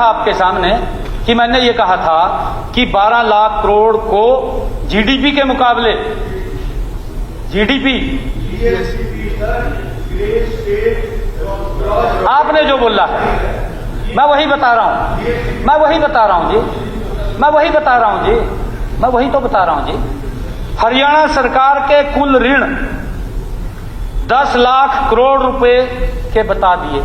आपके सामने कि मैंने ये कहा था कि 12 लाख करोड़ को जीडीपी के मुकाबले जीडीपी आपने जो बोला है मैं वही बता रहा हूं, मैं वही बता रहा हूं जी, मैं वही बता रहा हूं जी, मैं वही तो बता रहा हूं जी। हरियाणा सरकार के कुल ऋण 10 लाख करोड़ रुपए के बता दिए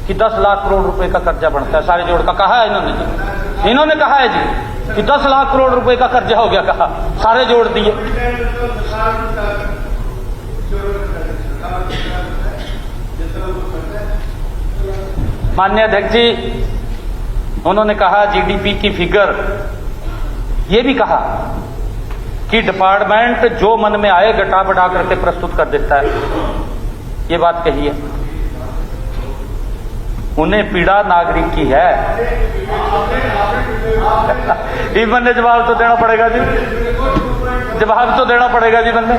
कि 10 लाख करोड़ रुपए का कर्जा बनता है, सारे जोड़ का कहा है इन्होंने जी, इन्होंने कहा है जी कि 10 लाख करोड़ रुपए का कर्जा हो गया, कहा सारे जोड़ दिए। माननीय अध्यक्ष जी, उन्होंने कहा जीडीपी की फिगर, ये भी कहा कि डिपार्टमेंट जो मन में आए घटा बढ़ा करके प्रस्तुत कर देता है, ये बात कही है। उन्हें पीड़ा नागरिक की है। ईवन ने जवाब तो देना पड़ेगा जी, जवाब तो देना पड़ेगा जी बंदे,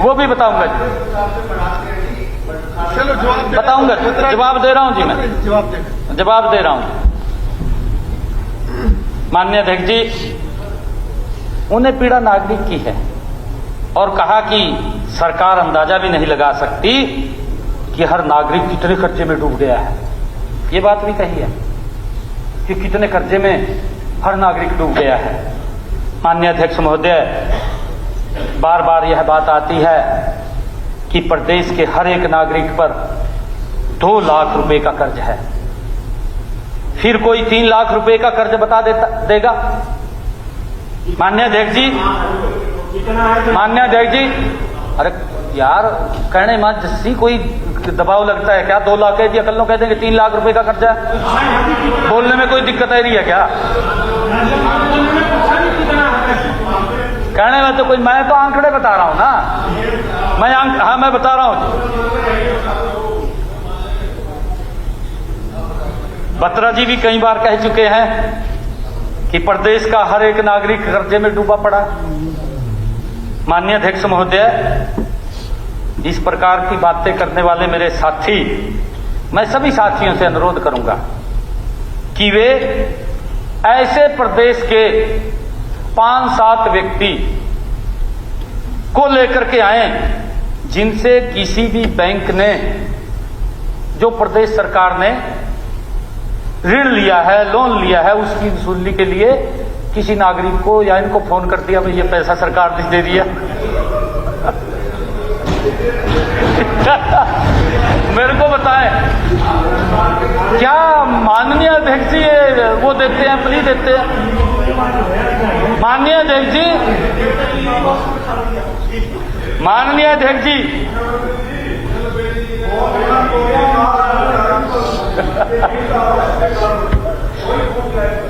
वो भी बताऊंगा जी, चलो जवाब बताऊंगा, जवाब दे रहा हूं जी, मैं जवाब दे रहा हूं। माननीय अध्यक्ष जी, उन्हें पीड़ा नागरिक की है और कहा कि सरकार अंदाजा भी नहीं लगा सकती कि हर नागरिक कितने कर्जे में डूब गया है। ये बात भी कही है कि कितने कर्जे में हर नागरिक डूब गया है। माननीय अध्यक्ष महोदय, बार बार यह बात आती है कि प्रदेश के हर एक नागरिक पर 2 लाख रुपए का कर्ज है, फिर कोई 3 लाख रुपए का कर्ज बता देगा। माननीय अध्यक्ष जी, माननीय अध्यक्ष जी, अरे यार कहने में जैसी कोई दबाव लगता है क्या? 2 लाख है जी, अकल कह देंगे 3 लाख रुपए का कर्जा है, बोलने में कोई दिक्कत आ रही है क्या? कहने में तो कोई, मैं तो आंकड़े बता रहा हूं ना, हाँ मैं बता रहा हूं। बत्रा जी भी कई बार कह चुके हैं कि प्रदेश का हर एक नागरिक कर्जे में डूबा पड़ा। माननीय अध्यक्ष महोदय, इस प्रकार की बातें करने वाले मेरे साथी, मैं सभी साथियों से अनुरोध करूंगा कि वे ऐसे प्रदेश के 5-7 व्यक्ति को लेकर के आए जिनसे किसी भी बैंक ने, जो प्रदेश सरकार ने ऋण लिया है, लोन लिया है, उसकी वसूली के लिए किसी नागरिक को या इनको फोन कर दिया भाई ये पैसा सरकार ने दे दिया। मेरे को बताएं, क्या माननीय अध्यक्ष जी ये वो देते हैं, प्लीज देते हैं? माननीय अध्यक्ष जी, माननीय अध्यक्ष जी,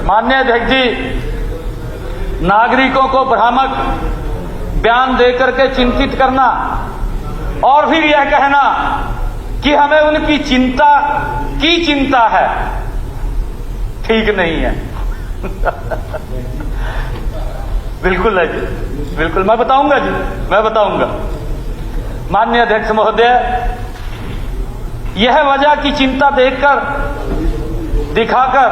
माननीय अध्यक्ष जी, नागरिकों को भ्रामक बयान देकर के चिंतित करना और फिर यह कहना कि हमें उनकी चिंता की चिंता है, ठीक नहीं है। बिल्कुल है जी, बिल्कुल मैं बताऊंगा जी, मैं बताऊंगा। माननीय अध्यक्ष महोदय, यह वजह की चिंता देखकर, दिखाकर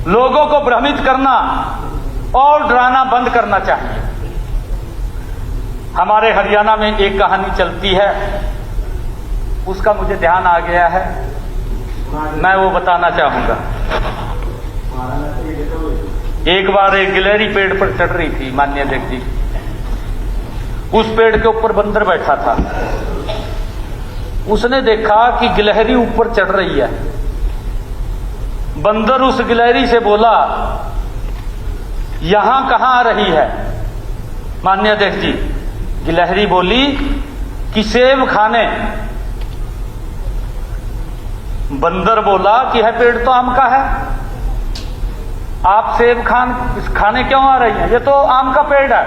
लोगों को भ्रमित करना और डराना बंद करना चाहिए। हमारे हरियाणा में एक कहानी चलती है, उसका मुझे ध्यान आ गया है, मैं वो बताना चाहूंगा। एक बार एक गिलहरी पेड़ पर चढ़ रही थी माननीय अध्यक्ष जी, उस पेड़ के ऊपर बंदर बैठा था। उसने देखा कि गिलहरी ऊपर चढ़ रही है। बंदर उस गिलहरी से बोला, यहां कहां आ रही है? माननीय अध्यक्ष जी, गिलहरी बोली कि सेब खाने। बंदर बोला कि यह पेड़ तो आम का है, आप सेब खाने क्यों आ रही हैं? ये तो आम का पेड़ है।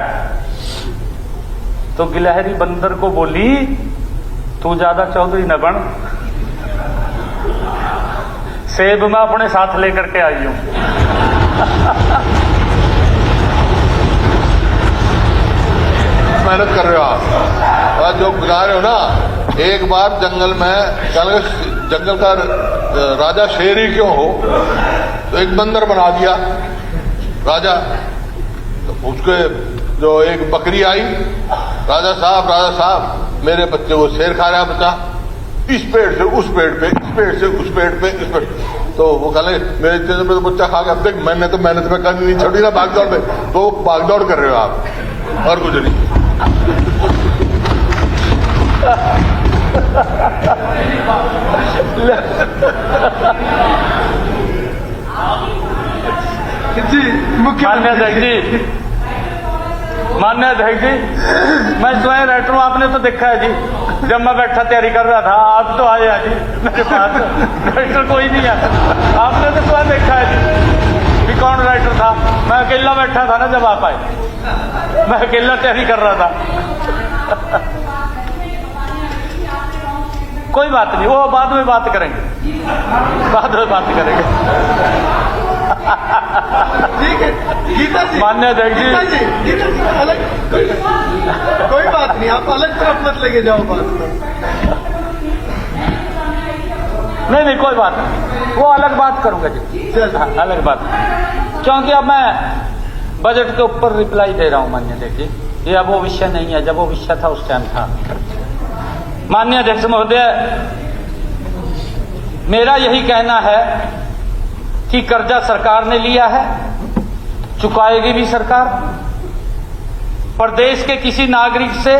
तो गिलहरी बंदर को बोली, तू ज्यादा चौधरी न बन, सेब मैं अपने साथ लेकर के आई हूं। मेहनत कर रहे हो आप, जो बता रहे हो ना एक बार जंगल में जंगल का राजा शेर ही क्यों हो, तो एक बंदर बना दिया राजा। तो उसके जो एक बकरी आई, राजा साहब मेरे बच्चे को शेर खा रहा है, बच्चा इस पेड़ से उस पेड़ पे, इस पेड़ से उस पेड़ पे, इस पेड़। तो वो कहले मेरे इतने में तो बच्चा खा गया, अब तक मैंने तो मेहनत में करनी नहीं छोड़ी ना भागदौड़ में, तो भागदौड़ कर रहे हो आप और कुछ नहीं। मान्य अध्यक्ष जी, मान्य अध्यक्ष जी, मैं स्वयं राइटर हूं, आपने तो देखा है जी। जब मैं बैठा तैयारी कर रहा था, आप तो आए हैं जी मेरे पास, राइटर कोई नहीं है। आपने तो स्वयं देखा है जी कि कौन राइटर था। मैं अकेला बैठा था ना जब आप आए, मैं अकेला तैयारी कर रहा था। कोई बात नहीं, वो बाद में बात करेंगे, बाद में बात करेंगे। ठीक है गीता जी, मान्य अध्यक्ष जी, गीता जी अलग कोई बात नहीं, आप अलग तरफ मत लेके जाओ बात को। नहीं कोई बात नहीं, वो अलग बात करूंगा जी। हाँ, अलग बात, क्योंकि अब मैं बजट के ऊपर रिप्लाई दे रहा हूं मान्य अध्यक्ष जी। ये अब वो विषय नहीं है, जब वो विषय था उस टाइम था। माननीय अध्यक्ष महोदय, मेरा यही कहना है कि कर्जा सरकार ने लिया है, चुकाएगी भी सरकार। प्रदेश के किसी नागरिक से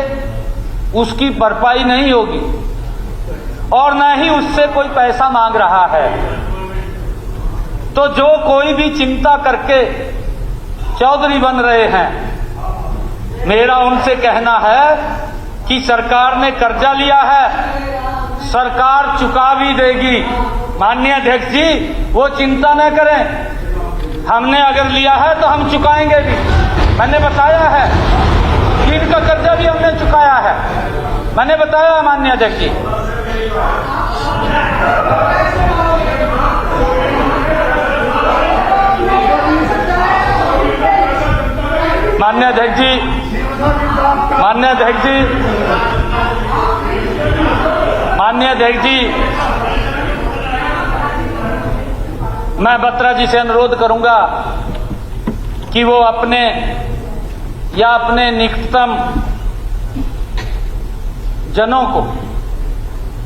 उसकी भरपाई नहीं होगी और न ही उससे कोई पैसा मांग रहा है। तो जो कोई भी चिंता करके चौधरी बन रहे हैं, मेरा उनसे कहना है कि सरकार ने कर्जा लिया है, सरकार चुका भी देगी। माननीय अध्यक्ष जी, वो चिंता न करें, हमने अगर लिया है तो हम चुकाएंगे भी। मैंने बताया है कि इनका कर्जा भी हमने चुकाया है, मैंने बताया माननीय अध्यक्ष जी। माननीय अध्यक्ष जी, माननीय अध्यक्ष जी, माननीय अध्यक्ष जी, मैं बत्रा जी से अनुरोध करूंगा कि वो अपने या अपने निकटतम जनों को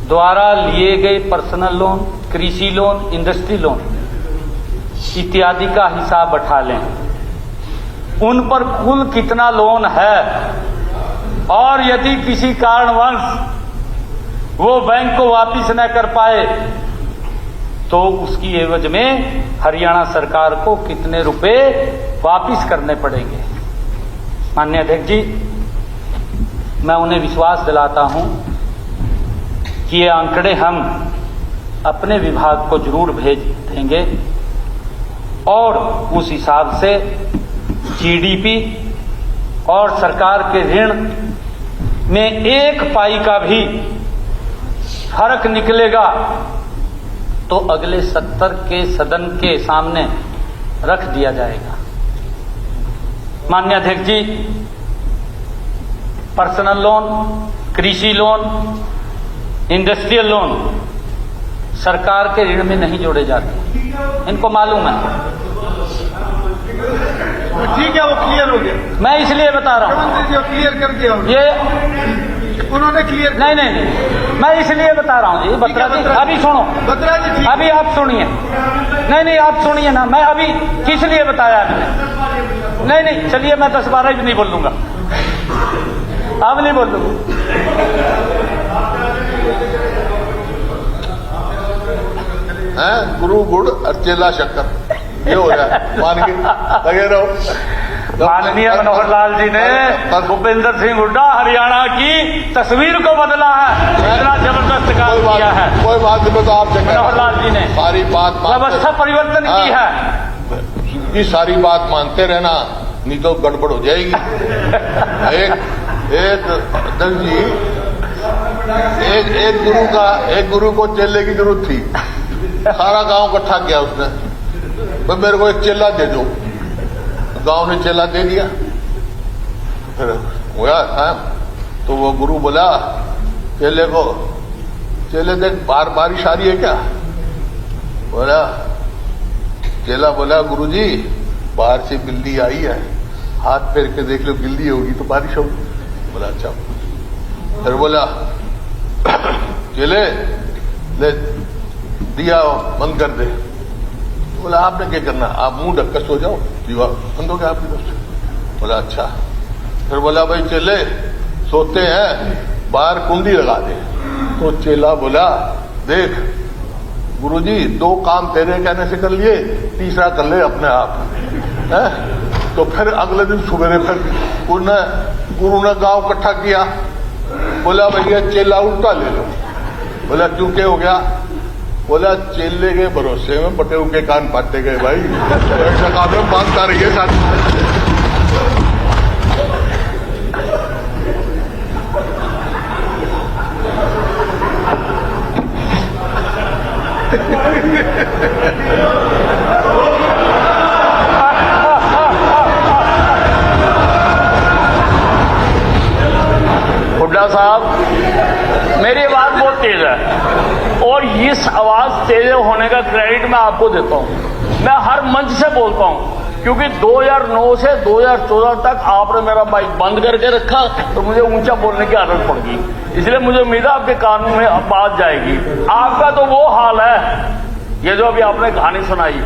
द्वारा लिए गए पर्सनल लोन, कृषि लोन, इंडस्ट्री लोन इत्यादि का हिसाब बैठा लें। उन पर कुल कितना लोन है और यदि किसी कारणवश वो बैंक को वापस न कर पाए तो उसकी एवज में हरियाणा सरकार को कितने रुपए वापस करने पड़ेंगे। माननीय अध्यक्ष जी, मैं उन्हें विश्वास दिलाता हूं कि ये आंकड़े हम अपने विभाग को जरूर भेज देंगे और उस हिसाब से जीडीपी और सरकार के ऋण में एक पाई का भी फर्क निकलेगा तो अगले 70 के सदन के सामने रख दिया जाएगा। माननीय अध्यक्ष जी, पर्सनल लोन, कृषि लोन, इंडस्ट्रियल लोन सरकार के ऋण में नहीं जोड़े जाते, इनको मालूम है। ठीक है, वो क्लियर हो गया। मैं इसलिए बता रहा हूं, मुख्यमंत्री जी क्लियर कर दिया ये उन्होंने क्लियर। नहीं, मैं इसलिए बता रहा हूं जी। बत्रा जी अभी सुनो, बत्रा जी अभी आप सुनिए। नहीं आप सुनिए ना, मैं अभी किस लिए बताया मैंने। नहीं चलिए, मैं 10-12 भी नहीं बोल दूंगा, अब नहीं बोल दूंगा। गुरु गुड़ और चेला शक्कर, ये हो जाए मान के लगे रहो। माननीय मनोहर लाल जी ने भूपेंद्र सिंह हुड्डा हरियाणा की तस्वीर को बदला है, इतना जबरदस्त काम किया है। कोई बात नहीं, तो आप मनोहर लाल जी ने सारी बात व्यवस्था परिवर्तन की है। ये सारी बात मानते रहना, नहीं तो गड़बड़ हो जाएगी। एक गुरु को चेले की जरूरत थी, सारा गांव इकट्ठा किया उसने, तो मेरे को एक चेला दे दो। गांव ने चेला दे दिया, फिर हुआ था। तो वो गुरु बोला चेले को, चेले देख बारिश आ रही है क्या? बोला, चेला बोला गुरुजी बाहर से बिल्ली आई है, हाथ फेर के देख लो बिल्ली होगी तो बारिश होगी। बोला अच्छा। फिर बोला चेले ले दिया बंद कर दे। बोला आपने क्या करना, आप मुंह ढक कर सो जाओ, दीवार बंद हो गया आपकी तरफ से। बोला अच्छा। फिर बोला भाई चेले सोते हैं बाहर कुंडी लगा दे। तो चेला बोला देख गुरुजी 2 काम तेरे कहने से कर लिए, तीसरा कर ले अपने आप है? तो फिर अगले दिन सुबह फिर गुरु ने गांव इकट्ठा किया। बोला भैया चेला उल्टा ले लो। बोला क्यों क्या हो गया? बोला चेले के भरोसे में बटे के कान फाटे गए भाई, ऐसा काम में मांगता रहिए साथ। हुड्डा साहब मेरी आवाज बहुत तेज है और इस आवाज तेज होने का क्रेडिट मैं आपको देता हूं। मैं हर मंच से बोलता हूं क्योंकि 2009 से 2014 तक आपने मेरा माइक बंद करके रखा तो मुझे ऊंचा बोलने की आदत पड़ गई, इसलिए मुझे उम्मीद है आपके कान में आवाज जाएगी। आपका तो वो हाल है, ये जो अभी आपने कहानी सुनाई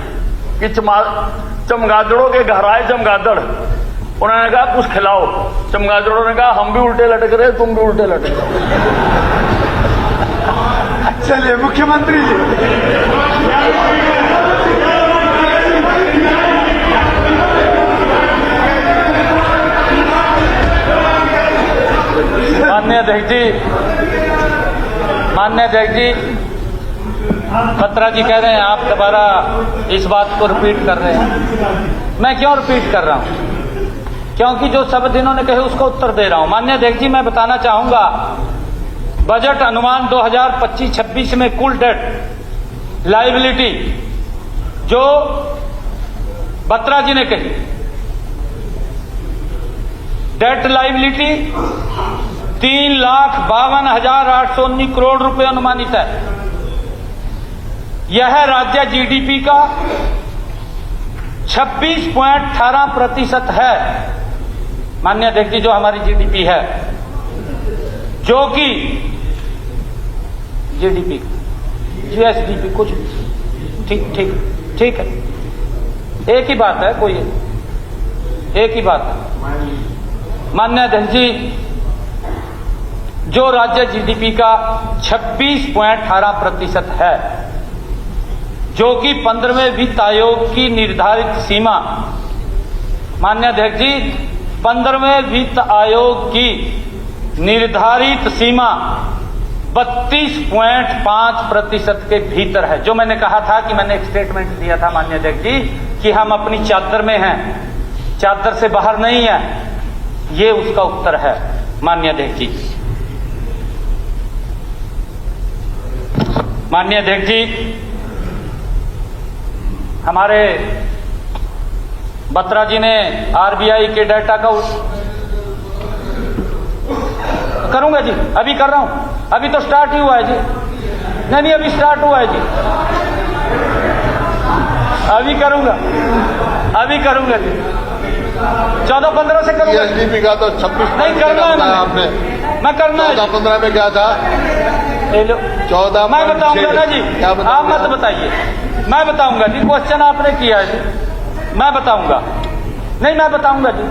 कि चमगादड़ों के घर आए चमगादड़, उन्होंने कहा कुछ खिलाओ। चमगादड़ों ने कहा हम भी उल्टे लटक रहे तुम भी उल्टे लटक रहे। चलिए मुख्यमंत्री जी, माननीय अध्यक्ष जी, बत्रा जी कह रहे हैं आप दोबारा इस बात को रिपीट कर रहे हैं। मैं क्यों रिपीट कर रहा हूं? क्योंकि जो शब्द इन्होंने कहे उसका उत्तर दे रहा हूं। माननीय अध्यक्ष जी, मैं बताना चाहूंगा बजट अनुमान 2025-26 में कुल डेट लायबिलिटी जो बत्रा जी ने कही, डेट लायबिलिटी 3,52,819 करोड़ रुपए अनुमानित है। यह राज्य जीडीपी का 26.18% है। माननीय अध्यक्ष जी, जो हमारी जीडीपी है, जो कि जीडीपी जीएसडीपी कुछ ठीक है, एक ही बात है, कोई एक ही बात है। माननीय अध्यक्ष जी, जो राज्य जीडीपी का 26.18% है, जो कि 15वें वित्त आयोग की निर्धारित सीमा, माननीय अध्यक्ष जी 15वें वित्त आयोग की निर्धारित सीमा 32.5% के भीतर है। जो मैंने कहा था कि मैंने एक स्टेटमेंट दिया था माननीय अध्यक्ष जी कि हम अपनी चादर में हैं, चादर से बाहर नहीं है, ये उसका उत्तर है माननीय अध्यक्ष जी। माननीय अध्यक्ष जी, हमारे बत्रा जी ने आरबीआई के डाटा का करूंगा जी, अभी कर रहा हूं, अभी तो स्टार्ट ही हुआ है जी। नहीं अभी स्टार्ट हुआ है जी, अभी करूंगा जी, 14-15 से करूंगा। जीएसडीपी का तो 26 नहीं करना है आपने, मैं करना है। 14-15 में क्या था? 14 मैं बताऊंगा ना जी, आप मत बताइए, मैं बताऊंगा जी। क्वेश्चन आपने किया है जी, मैं बताऊंगा। नहीं मैं बताऊंगा जी।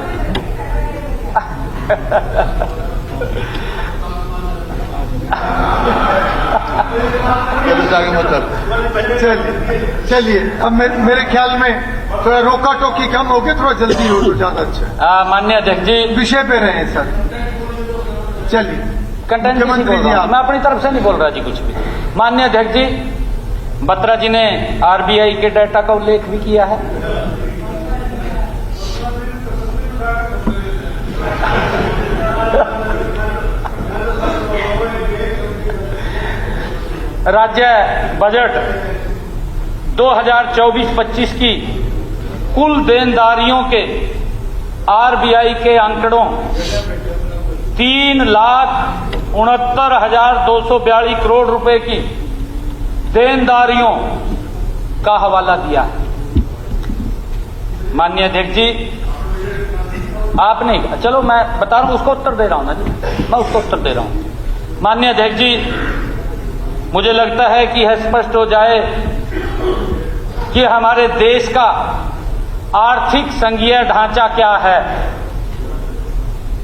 चलिए अब मेरे ख्याल में थोड़ा रोका टोकी कम होगी, थोड़ा जल्दी हो तो ज्यादा अच्छा है। माननीय अध्यक्ष जी, विषय पे रहे सर। चलिए मुख्यमंत्री जी, मैं अपनी तरफ से नहीं बोल रहा जी कुछ भी। माननीय अध्यक्ष जी, बत्रा जी ने आरबीआई के डाटा का उल्लेख भी किया है। राज्य बजट 2024-25 की कुल देनदारियों के आरबीआई के आंकड़ों 3,52,819 69,242 करोड़ रुपए की देनदारियों का हवाला दिया है। माननीय अध्यक्ष जी, आपने, चलो मैं बता रहा हूं, उसको उत्तर दे रहा हूं ना जी, मैं उसको उत्तर दे रहा हूं। माननीय अध्यक्ष जी, मुझे लगता है कि यह स्पष्ट हो जाए कि हमारे देश का आर्थिक संघीय ढांचा क्या है।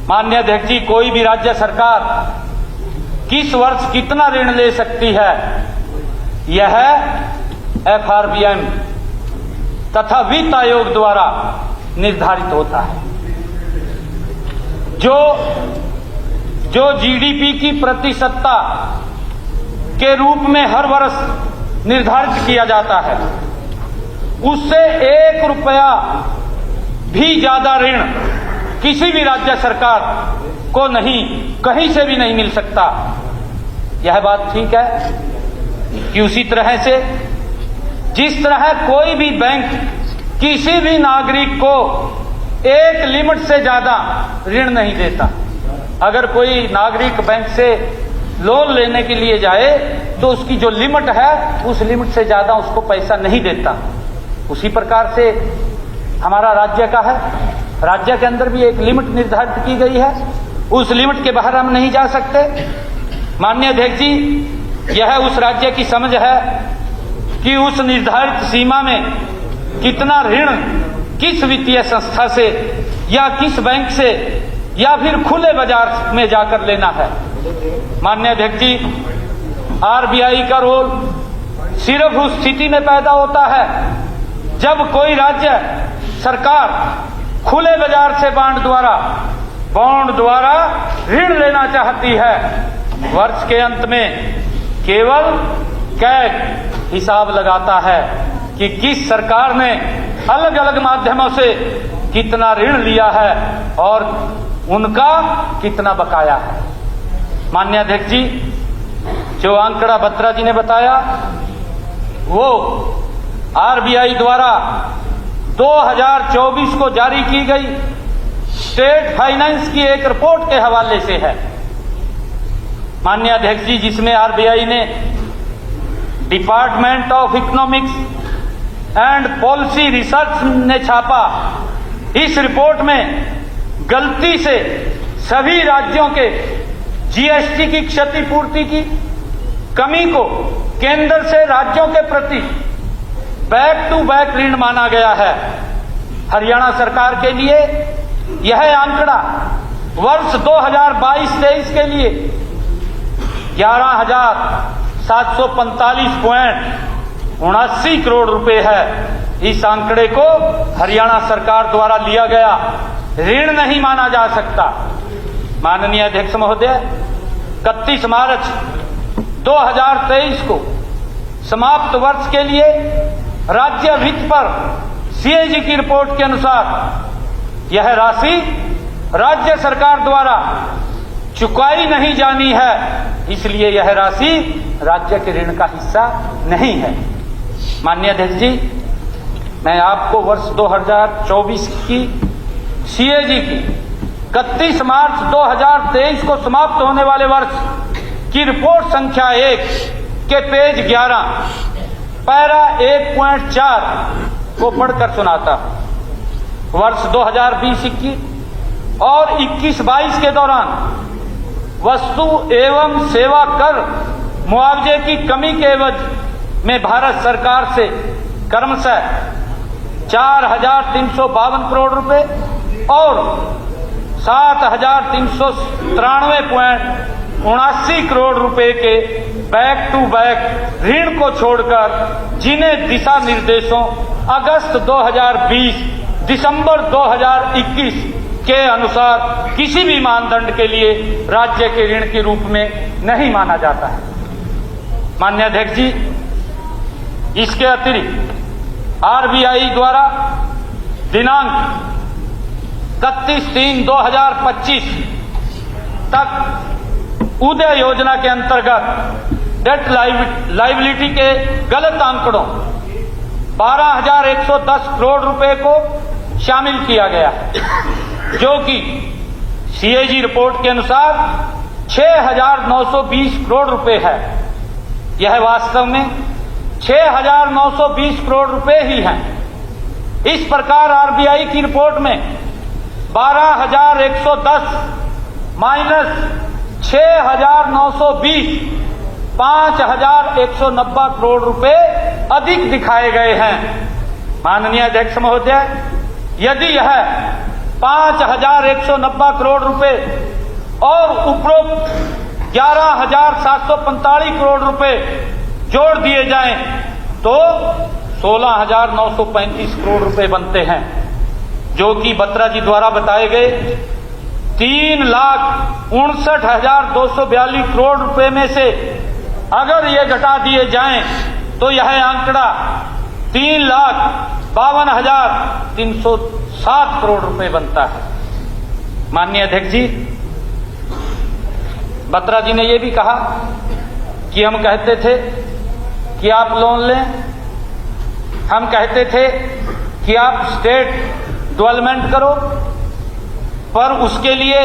माननीय अध्यक्ष जी, कोई भी राज्य सरकार किस वर्ष कितना ऋण ले सकती है, यह FRBM तथा वित्त आयोग द्वारा निर्धारित होता है। जो GDP की प्रतिशतता के रूप में हर वर्ष निर्धारित किया जाता है, उससे 1 रुपया भी ज्यादा ऋण किसी भी राज्य सरकार को नहीं, कहीं से भी नहीं मिल सकता। यह बात ठीक है कि उसी तरह से जिस तरह कोई भी बैंक किसी भी नागरिक को एक लिमिट से ज्यादा ऋण नहीं देता। अगर कोई नागरिक बैंक से लोन लेने के लिए जाए तो उसकी जो लिमिट है उस लिमिट से ज्यादा उसको पैसा नहीं देता। उसी प्रकार से हमारा राज्य का है, राज्य के अंदर भी एक लिमिट निर्धारित की गई है, उस लिमिट के बाहर हम नहीं जा सकते। माननीय अध्यक्ष जी, यह उस राज्य की समझ है कि उस निर्धारित सीमा में कितना ऋण किस वित्तीय संस्था से या किस बैंक से या फिर खुले बाजार में जाकर लेना है। माननीय अध्यक्ष जी, RBI का रोल सिर्फ उस स्थिति में पैदा होता है जब कोई राज्य सरकार खुले बाजार से बॉन्ड द्वारा ऋण लेना चाहती है। वर्ष के अंत में केवल कैग हिसाब लगाता है कि किस सरकार ने अलग अलग माध्यमों से कितना ऋण लिया है और उनका कितना बकाया है। माननीय अध्यक्ष जी, जो आंकड़ा बत्रा जी ने बताया वो RBI द्वारा 2024 को जारी की गई स्टेट फाइनेंस की एक रिपोर्ट के हवाले से है। माननीय अध्यक्ष जी, जिसमें RBI ने department of economics and policy research ने छापा, इस रिपोर्ट में गलती से सभी राज्यों के GST की क्षतिपूर्ति की कमी को केंद्र से राज्यों के प्रति बैक टू बैक ऋण माना गया है। हरियाणा सरकार के लिए यह आंकड़ा वर्ष 2022-23 के लिए 11,745.79 करोड़ रुपए है। इस आंकड़े को हरियाणा सरकार द्वारा लिया गया ऋण नहीं माना जा सकता। माननीय अध्यक्ष महोदय, 31 मार्च 2023 को समाप्त वर्ष के लिए राज्य वित्त पर CAG की रिपोर्ट के अनुसार यह राशि राज्य सरकार द्वारा चुकाई नहीं जानी है, इसलिए यह राशि राज्य के ऋण का हिस्सा नहीं है। माननीय अध्यक्ष जी, मैं आपको वर्ष 2024 की CAG की 31 मार्च 2023 को समाप्त होने वाले वर्ष की रिपोर्ट संख्या 1 के पेज 11 पैरा 1.4 को पढ़कर सुनाता हूं। वर्ष 2020-21 और 21-22 के दौरान वस्तु एवं सेवा कर मुआवजे की कमी के एवज में भारत सरकार से क्रमशः 4,352 करोड़ रुपए और 7,393.79 करोड़ रुपए के बैक टू बैक ऋण को छोड़कर जिन्हें दिशा निर्देशों अगस्त 2020 दिसंबर 2021 के अनुसार किसी भी मानदंड के लिए राज्य के ऋण के रूप में नहीं माना जाता है। माननीय अध्यक्ष जी, इसके अतिरिक्त RBI द्वारा दिनांक 31/3/2025 तक उदय योजना के अंतर्गत डेट लाइबिलिटी के गलत आंकड़ों 12,110 करोड़ रुपए को शामिल किया गया है, जो कि CAG रिपोर्ट के अनुसार 6,920 करोड़ रुपए है। यह वास्तव में 6,920 करोड़ रुपए ही हैं। इस प्रकार आरबीआई की रिपोर्ट में 12,110 माइनस 6,920 5,190 करोड़ रुपए अधिक दिखाए गए हैं। माननीय अध्यक्ष महोदय, यदि यह 5,190 करोड़ रुपए और उपरोक्त 11,745 करोड़ रुपए जोड़ दिए जाएं तो 16,935 करोड़ रुपए बनते हैं, जो कि बत्रा जी द्वारा बताए गए 3,59,242 करोड़ रुपए में से अगर ये घटा दिए जाएं तो यह आंकड़ा 3,52,307 करोड़ रुपए बनता है। माननीय अध्यक्ष जी, बत्रा जी ने यह भी कहा कि हम कहते थे कि आप लोन लें, हम कहते थे कि आप स्टेट डेवलपमेंट करो, पर उसके लिए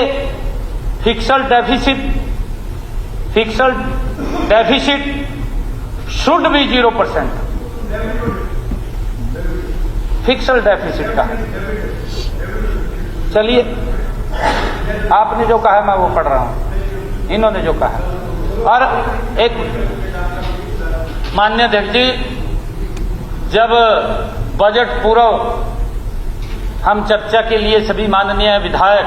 fixed deficit should be 0%। Fixed deficit का चलिए, आपने जो कहा मैं वो पढ़ रहा हूं, इन्होंने जो कहा। और एक माननीय अध्यक्ष जी, जब बजट पूर्व हम चर्चा के लिए सभी माननीय विधायक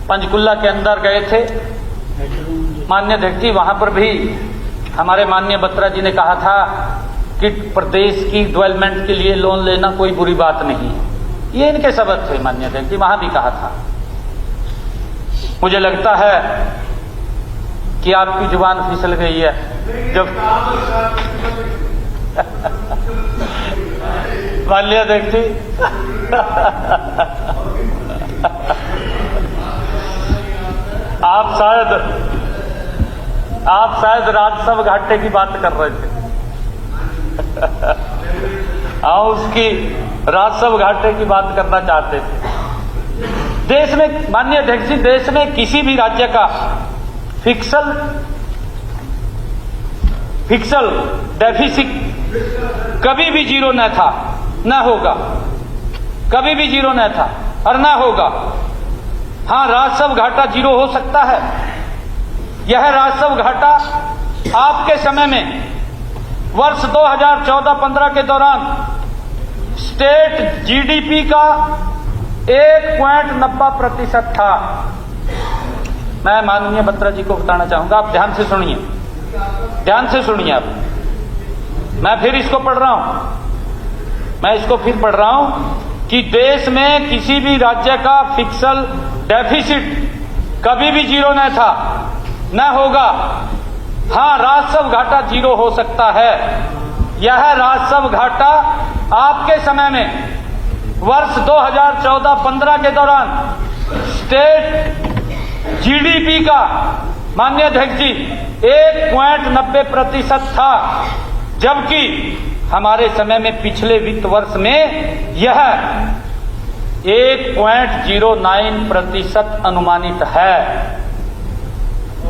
पंचकुला के अंदर गए थे, माननीय अध्यक्ष जी, वहां पर भी हमारे माननीय बत्रा जी ने कहा था कि प्रदेश की डेवलपमेंट के लिए लोन लेना कोई बुरी बात नहीं है। ये इनके शब्द थे माननीय अध्यक्ष जी, वहां भी कहा था। मुझे लगता है कि आपकी जुबान फिसल गई है जब माननीय अध्यक्ष जी आप शायद राजस्व घाटे की बात कर रहे थे। हाँ, उसकी राजस्व घाटे की बात करना चाहते थे। देश में माननीय अध्यक्ष जी, देश में किसी भी राज्य का फिक्सल डेफिसिट कभी भी जीरो न था, न होगा, कभी भी जीरो न था और न होगा। हां, राजस्व घाटा जीरो हो सकता है। यह राजस्व घाटा आपके समय में वर्ष 2014-15 के दौरान स्टेट जीडीपी का 1.90% था। मैं माननीय बत्रा जी को बताना चाहूंगा, आप ध्यान से सुनिए, ध्यान से सुनिए आप। मैं फिर इसको पढ़ रहा हूं, मैं इसको फिर पढ़ रहा हूं कि देश में किसी भी राज्य का फिक्सल डेफिसिट कभी भी जीरो न था, न होगा। हां, राजस्व घाटा जीरो हो सकता है। यह राजस्व घाटा आपके समय में वर्ष 2014-15 के दौरान स्टेट जीडीपी का माननीय अध्यक्ष जी 1.90% था, जबकि हमारे समय में पिछले वित्त वर्ष में यह 1.09% अनुमानित है।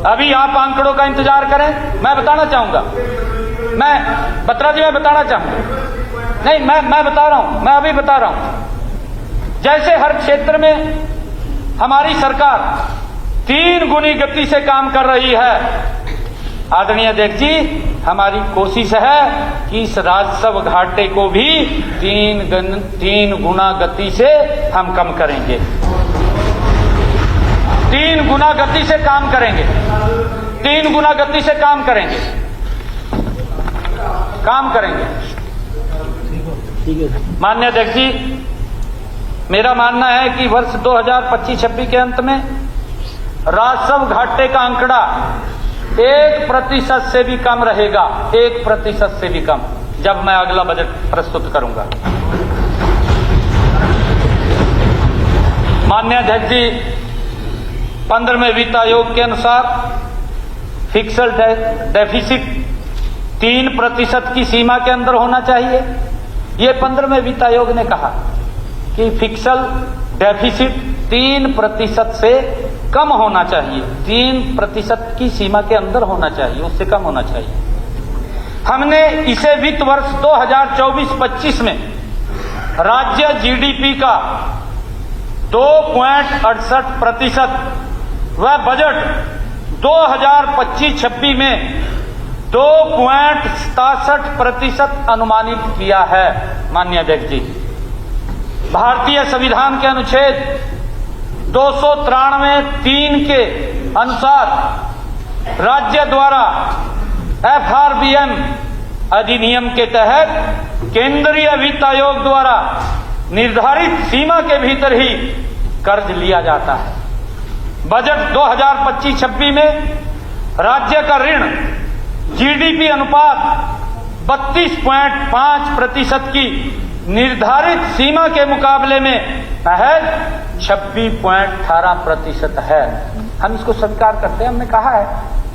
अभी आप आंकड़ों का इंतजार करें, मैं बताना चाहूंगा, मैं बत्रा जी, मैं बताना चाहूंगा, नहीं मैं बता रहा हूं, मैं अभी बता रहा हूं। जैसे हर क्षेत्र में हमारी सरकार 3 गुनी गति से काम कर रही है। आदरणीय अध्यक्ष जी, हमारी कोशिश है कि इस राजस्व घाटे को भी 3 गुना गति से हम कम करेंगे। 3 गुना गति से काम करेंगे, 3 गुना गति से काम करेंगे। माननीय अध्यक्ष जी, मेरा मानना है कि वर्ष 2025-26 के अंत में राजस्व घाटे का आंकड़ा 1% से भी कम रहेगा, 1% से भी कम, जब मैं अगला बजट प्रस्तुत करूंगा। माननीय अध्यक्ष जी, 15वें वित्त आयोग के अनुसार फिक्स्ड डेफिसिट 3% की सीमा के अंदर होना चाहिए। ये 15वें वित्त आयोग ने कहा कि फिक्स्ड डेफिसिट 3% से कम होना चाहिए, 3% की सीमा के अंदर होना चाहिए, उससे कम होना चाहिए। हमने इसे वित्त वर्ष 2024-25 में राज्य जीडीपी का 2.68% व बजट 2025-26 में 2.67% अनुमानित किया है। माननीय अध्यक्ष जी, भारतीय संविधान के अनुच्छेद 293(3) के अनुसार राज्य द्वारा FRBM अधिनियम के तहत केंद्रीय वित्त आयोग द्वारा निर्धारित सीमा के भीतर ही कर्ज लिया जाता है। बजट 2025-26 में राज्य का ऋण जीडीपी अनुपात 32.5% की निर्धारित सीमा के मुकाबले में महज 26.18% है। हम इसको स्वीकार करते हैं, हमने कहा है।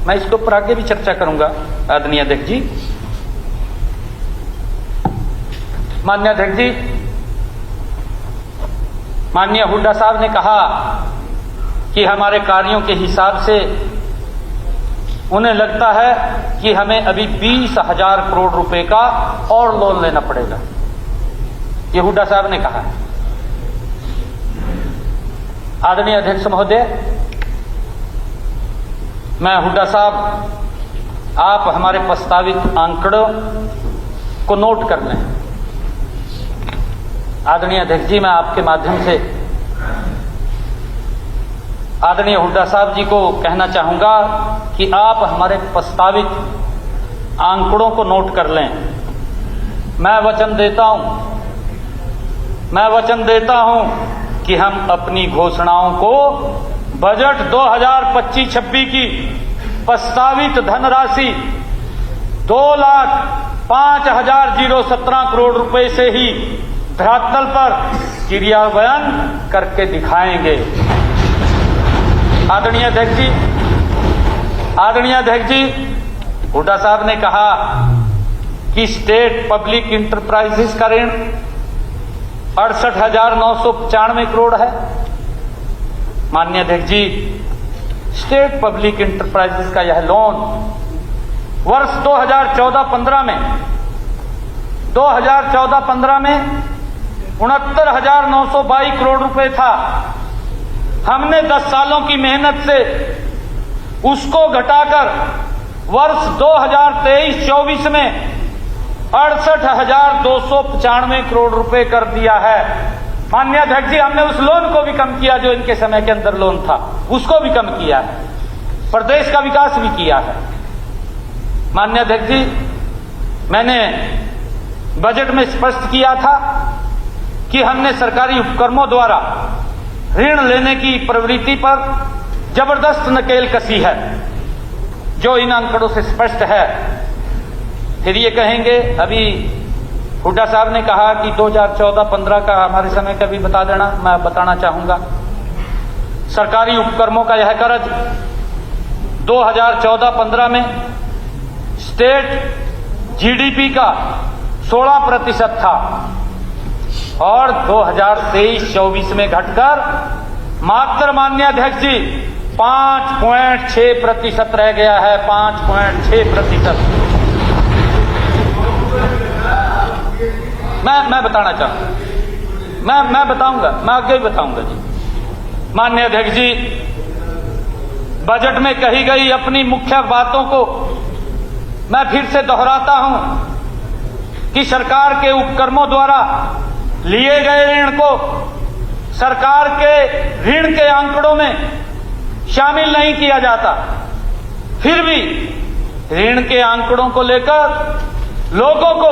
मैं इसके ऊपर आगे भी चर्चा करूंगा। आदरणीय अध्यक्ष जी, माननीय अध्यक्ष जी, माननीय हुड्डा साहब ने कहा कि हमारे कार्यों के हिसाब से उन्हें लगता है कि हमें अभी 20,000 करोड़ रुपए का और लोन लेना पड़ेगा। ये हुड्डा साहब ने कहा। आदरणीय अध्यक्ष महोदय, मैं हुड्डा साहब, आप हमारे प्रस्तावित आंकड़ों को नोट कर लें। आदरणीय अध्यक्ष जी, मैं आपके माध्यम से आदरणीय हुड्डा साहब जी को कहना चाहूंगा कि आप हमारे प्रस्तावित आंकड़ों को नोट कर लें। मैं वचन देता हूं कि हम अपनी घोषणाओं को बजट 2025-26 की प्रस्तावित धनराशि 2,05,017 करोड़ रुपए से ही धरातल पर क्रियान्वयन करके दिखाएंगे। आदरणीय अध्यक्ष जी, हुड्डा साहब ने कहा कि स्टेट पब्लिक इंटरप्राइजेस का ऋण 68,995 करोड़ है। माननीय अध्यक्ष जी, स्टेट पब्लिक इंटरप्राइजेस का यह लोन वर्ष 2014-15 में 69,922 करोड़ रुपए था। हमने 10 सालों की मेहनत से उसको घटाकर वर्ष 2023-24 में 68,295 करोड़ रुपए कर दिया है। माननीय अध्यक्ष जी, हमने उस लोन को भी कम किया जो इनके समय के अंदर लोन था, उसको भी कम किया है, प्रदेश का विकास भी किया है। माननीय अध्यक्ष जी, मैंने बजट में स्पष्ट किया था कि हमने सरकारी उपक्रमों द्वारा ऋण लेने की प्रवृत्ति पर जबरदस्त नकेल कसी है, जो इन आंकड़ों से स्पष्ट है। फिर ये कहेंगे, अभी हुड्डा साहब ने कहा कि 2014-15 का हमारे समय का भी बता देना। मैं बताना चाहूंगा, सरकारी उपक्रमों का यह कर्ज 2014-15 में स्टेट जीडीपी का 16% था और 2023-24 में घटकर मात्र, माननीय अध्यक्ष जी, 5.6% रह गया है। 5.6%। मैं बताना चाहूंगा, मैं बताऊंगा, मैं आगे भी बताऊंगा जी। माननीय अध्यक्ष जी, बजट में कही गई अपनी मुख्य बातों को मैं फिर से दोहराता हूं कि सरकार के उपक्रमों द्वारा लिए गए ऋण को सरकार के ऋण के आंकड़ों में शामिल नहीं किया जाता। फिर भी ऋण के आंकड़ों को लेकर लोगों को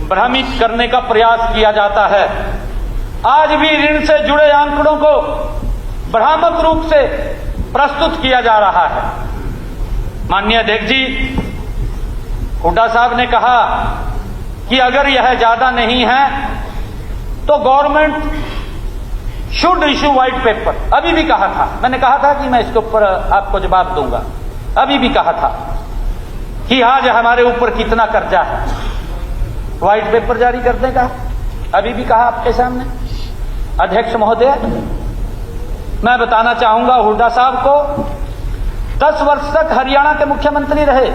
भ्रमित करने का प्रयास किया जाता है। आज भी ऋण से जुड़े आंकड़ों को भ्रामक रूप से प्रस्तुत किया जा रहा है। माननीय अध्यक्ष जी, हुड्डा साहब ने कहा कि अगर यह ज्यादा नहीं है तो government should issue white paper. अभी भी कहा था, मैंने कहा था कि मैं इसके ऊपर आपको जवाब दूंगा। अभी भी कहा था कि आज हमारे ऊपर कितना कर्जा है, व्हाइट पेपर जारी कर देगा। अभी भी कहा आपके सामने। अध्यक्ष महोदय, मैं बताना चाहूंगा हुड्डा साहब को, 10 वर्ष तक हरियाणा के मुख्यमंत्री रहे,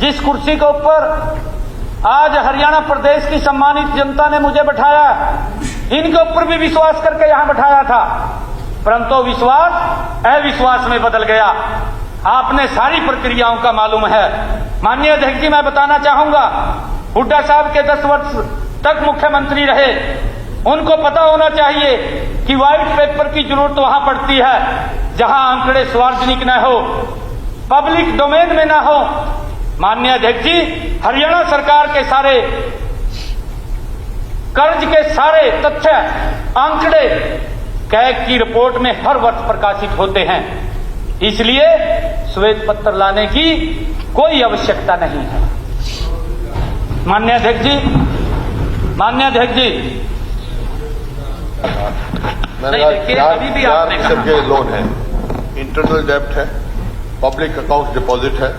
जिस कुर्सी के ऊपर आज हरियाणा प्रदेश की सम्मानित जनता ने मुझे बैठाया, इनके ऊपर भी विश्वास करके यहां बैठाया था, परंतु विश्वास अविश्वास में बदल गया। आपने सारी प्रक्रियाओं का मालूम है। माननीय अध्यक्ष जी, मैं बताना चाहूंगा, हुड्डा साहब के 10 वर्ष तक मुख्यमंत्री रहे, उनको पता होना चाहिए कि व्हाइट पेपर की जरूरत वहां पड़ती है जहां आंकड़े सार्वजनिक न हो, पब्लिक डोमेन में ना हो। माननीय अध्यक्ष जी, हरियाणा सरकार के सारे कर्ज के सारे तथ्य आंकड़े कैग की रिपोर्ट में हर वर्ष प्रकाशित होते हैं, इसलिए श्वेत पत्र लाने की कोई आवश्यकता नहीं है। माननीय अध्यक्ष जी, माननीय अध्यक्ष जी, मैंने देखिए, अभी भी आपने कहा के लोन है, इंटरनल डेब्ट है, पब्लिक अकाउंट डिपॉजिट है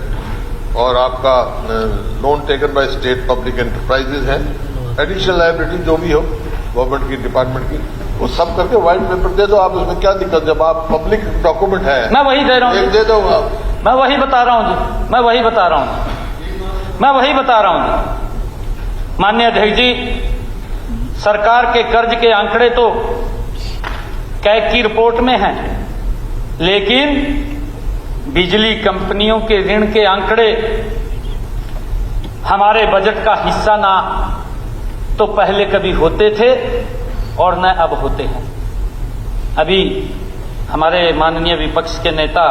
और आपका loan taken by state public enterprises है, एडिशनल लायबिलिटी जो भी हो गवर्नमेंट की डिपार्टमेंट की, वो सब करके व्हाइट पेपर दे दो आप। उसमें क्या दिक्कत, जब आप पब्लिक डॉक्यूमेंट है, मैं वही दे रहा हूं, एक दे दो आप। मैं वही बता रहा हूं जी, मैं वही बता रहा हूं, मैं वही बता रहा हूं जी। माननीय अध्यक्ष जी, सरकार के कर्ज के आंकड़े तो कैग की रिपोर्ट में हैं, लेकिन बिजली कंपनियों के ऋण के आंकड़े हमारे बजट का हिस्सा ना तो पहले कभी होते थे और न अब होते हैं। अभी हमारे माननीय विपक्ष के नेता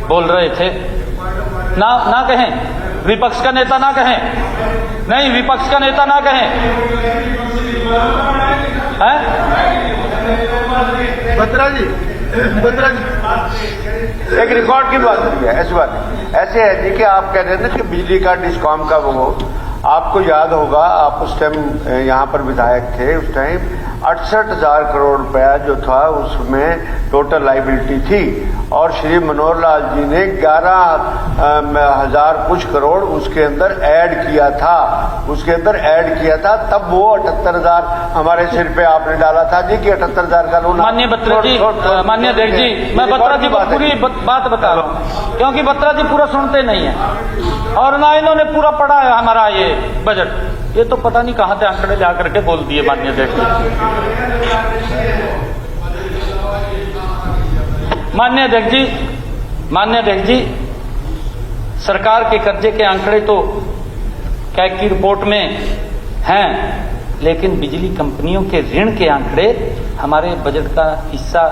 बोल रहे थे, ना कहें, विपक्ष का नेता ना कहें, नहीं विपक्ष का नेता ना कहें, हैं? बत्रा जी, एक रिकॉर्ड की बात है, ऐसी बात है। ऐसे है जी कि आप कह रहे थे कि बिजली का डिस्कॉम का वो, आपको याद होगा, आप उस टाइम यहाँ पर विधायक थे, उस टाइम 68,000 करोड़ रुपया जो था उसमें टोटल लाइबिलिटी थी और श्री मनोहर लाल जी ने 11,000 कुछ करोड़ उसके अंदर ऐड किया था, उसके अंदर ऐड किया था। तब वो 78,000 हमारे सिर पे आपने डाला था जी कि 78,000 का लोन। माननीय बत्रा जी, माननीय अध्यक्ष जी, मैं बत्रा जी को पूरी बात बता रहा हूँ, क्योंकि बत्रा जी पूरा सुनते नहीं है और ना इन्होंने पूरा पढ़ा है हमारा ये बजट। ये तो पता नहीं कहां से आंकड़े ला करके बोल दिए। माननीय अध्यक्ष जी, माननीय अध्यक्ष जी, माननीय अध्यक्ष जी, सरकार के कर्जे के आंकड़े तो कैग की रिपोर्ट में हैं, लेकिन बिजली कंपनियों के ऋण के आंकड़े हमारे बजट का हिस्सा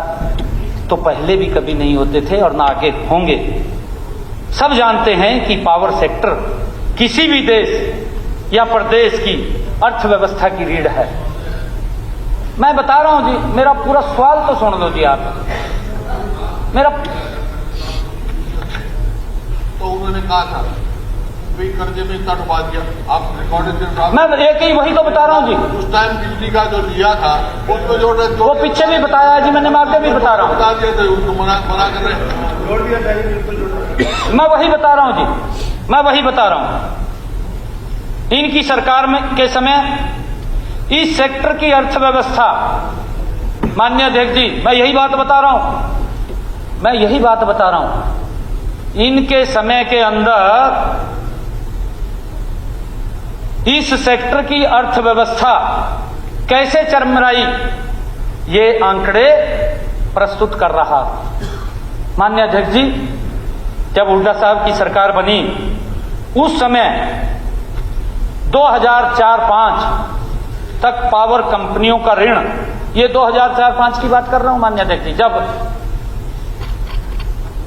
तो पहले भी कभी नहीं होते थे और ना आगे होंगे। सब जानते हैं कि पावर सेक्टर किसी भी देश या प्रदेश की अर्थव्यवस्था की रीढ़ है। मैं बता रहा हूं जी, मेरा पूरा सवाल तो सुन लो जी आप। मेरा तो उन्होंने कहा था भाई कर्जे में इतना डुबा दिया, आप रिकॉर्डेड, मैं एक ही वही तो बता रहा हूं जी। उस टाइम बिजली का जो लिया था उसमें जो वो पीछे भी बताया जी मैंने, मैं आगे भी बता रहा हूं, बता दिया था, उसको मना कर रहे हैं। मैं वही बता रहा हूं जी, मैं वही बता रहा हूं। इनकी सरकार में के समय इस सेक्टर की अर्थव्यवस्था, माननीय अध्यक्ष जी, मैं यही बात बता रहा हूं, मैं यही बात बता रहा हूं, इनके समय के अंदर इस सेक्टर की अर्थव्यवस्था कैसे चरमराई, ये आंकड़े प्रस्तुत कर रहा। माननीय अध्यक्ष जी, जब हुड्डा साहब की सरकार बनी उस समय 2004-05 तक पावर कंपनियों का ऋण, ये 2004-05 की बात कर रहा हूं माननीय अध्यक्ष जी, जब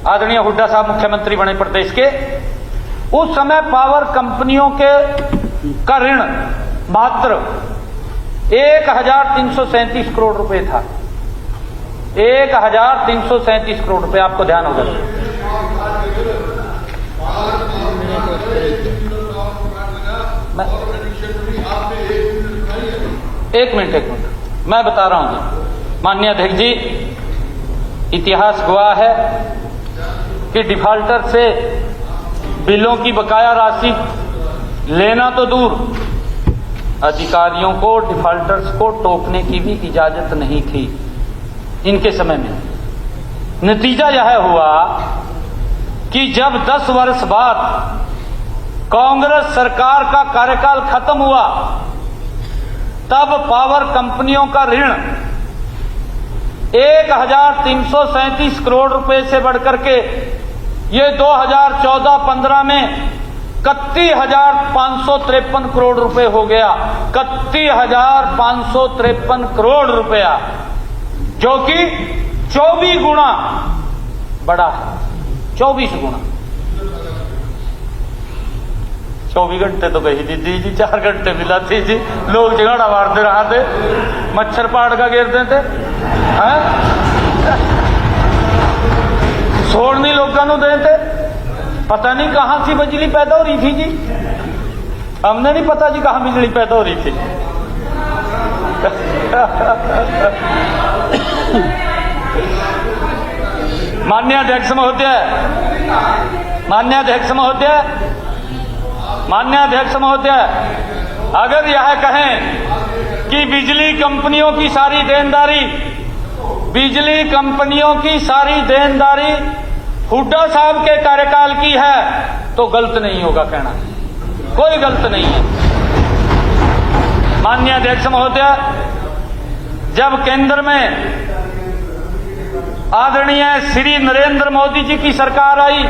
आदरणीय हुड्डा साहब मुख्यमंत्री बने प्रदेश के, उस समय पावर कंपनियों के का ऋण मात्र 1,337 करोड़ रुपए था। 1,337 करोड़ रुपए, आपको ध्यान होगा। एक मिनट मैं बता रहा हूं जी। माननीय अध्यक्ष जी, इतिहास गवाह है कि डिफाल्टर से बिलों की बकाया राशि लेना तो दूर, अधिकारियों को डिफाल्टर्स को टोकने की भी इजाजत नहीं थी। इनके समय में। नतीजा यह हुआ कि जब 10 वर्ष बाद कांग्रेस सरकार का कार्यकाल खत्म हुआ, तब पावर कंपनियों का ऋण 1337 करोड़ रुपए से बढ़कर के ये 2014-15 में 31,553 करोड़ रुपए हो गया। 31,553 करोड़ रुपया, जो कि 24 गुना बड़ा है। 24 गुना। 24 घंटे तो कही दी जी, 4 घंटे मिला थी जी। लोग झगड़ा मारते रहा थे, मच्छर पाड़ का घेरते थे, छोड़नी लोगों को देते। पता नहीं कहां से बिजली पैदा हो रही थी जी, हमने नहीं पता जी कहां बिजली पैदा हो रही थी। मान्याध्यक्ष महोदय, अगर यह कहें कि बिजली कंपनियों की सारी देनदारी हुड्डा साहब के कार्यकाल की है, तो गलत नहीं होगा कहना, कोई गलत नहीं है। माननीय महोदय, जब केंद्र में आदरणीय श्री नरेंद्र मोदी जी की सरकार आई,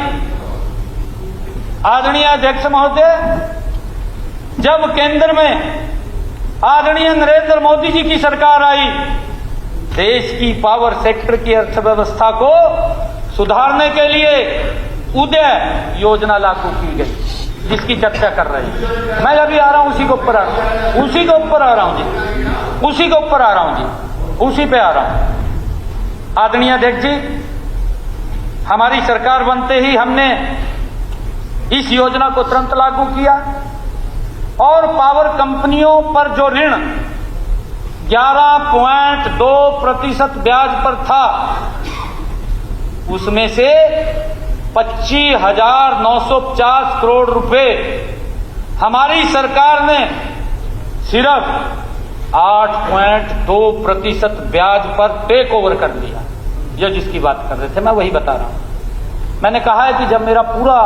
आदरणीय अध्यक्ष महोदय, जब केंद्र में आदरणीय नरेंद्र मोदी जी की सरकार आई, देश की पावर सेक्टर की अर्थव्यवस्था को सुधारने के लिए उदय योजना लागू की गई, जिसकी चर्चा कर रहे हैं। मैं अभी आ रहा हूं, उसी के ऊपर आ रहा हूं जी, उसी पे आ रहा हूं। आदरणीय अध्यक्ष जी, हमारी सरकार बनते ही हमने इस योजना को तुरंत लागू किया और पावर कंपनियों पर जो ऋण 11.2% ब्याज पर था, उसमें से 25,950 करोड़ रुपए हमारी सरकार ने सिर्फ 8.2% ब्याज पर टेक ओवर कर लिया। यह जिसकी बात कर रहे थे, मैं वही बता रहा हूं। मैंने कहा है कि जब मेरा पूरा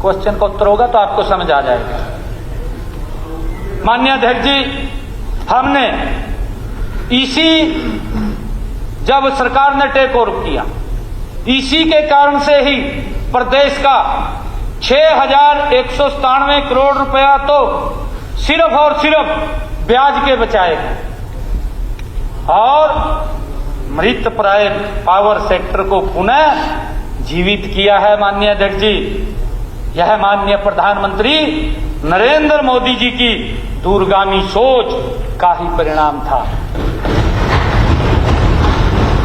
क्वेश्चन का उत्तर होगा तो आपको समझ आ जाएगा। माननीय अध्यक्ष जी, हमने जब सरकार ने टेक ओवर किया, इसी के कारण से ही प्रदेश का 6,197 करोड़ रुपया तो सिर्फ और सिर्फ ब्याज के बचाए और मृत प्राय पावर सेक्टर को पुनः जीवित किया है। माननीय अध्यक्ष जी, यह माननीय प्रधानमंत्री नरेंद्र मोदी जी की दूरगामी सोच का ही परिणाम था।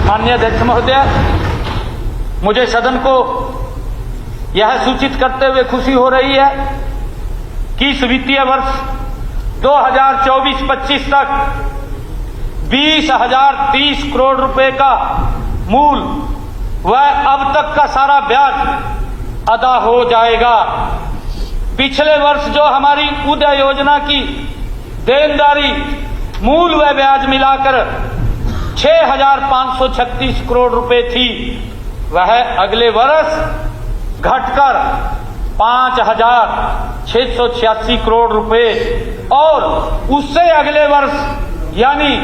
माननीय अध्यक्ष महोदय, मुझे सदन को यह सूचित करते हुए खुशी हो रही है कि इस वित्तीय वर्ष 2024-25 तक 20,030 करोड़ रुपए का मूल व अब तक का सारा ब्याज अदा हो जाएगा। पिछले वर्ष जो हमारी उदय योजना की देनदारी मूल व ब्याज मिलाकर 6,536 करोड़ रुपए थी, वह अगले वर्ष घटकर 5,686 करोड़ रुपए और उससे अगले वर्ष यानी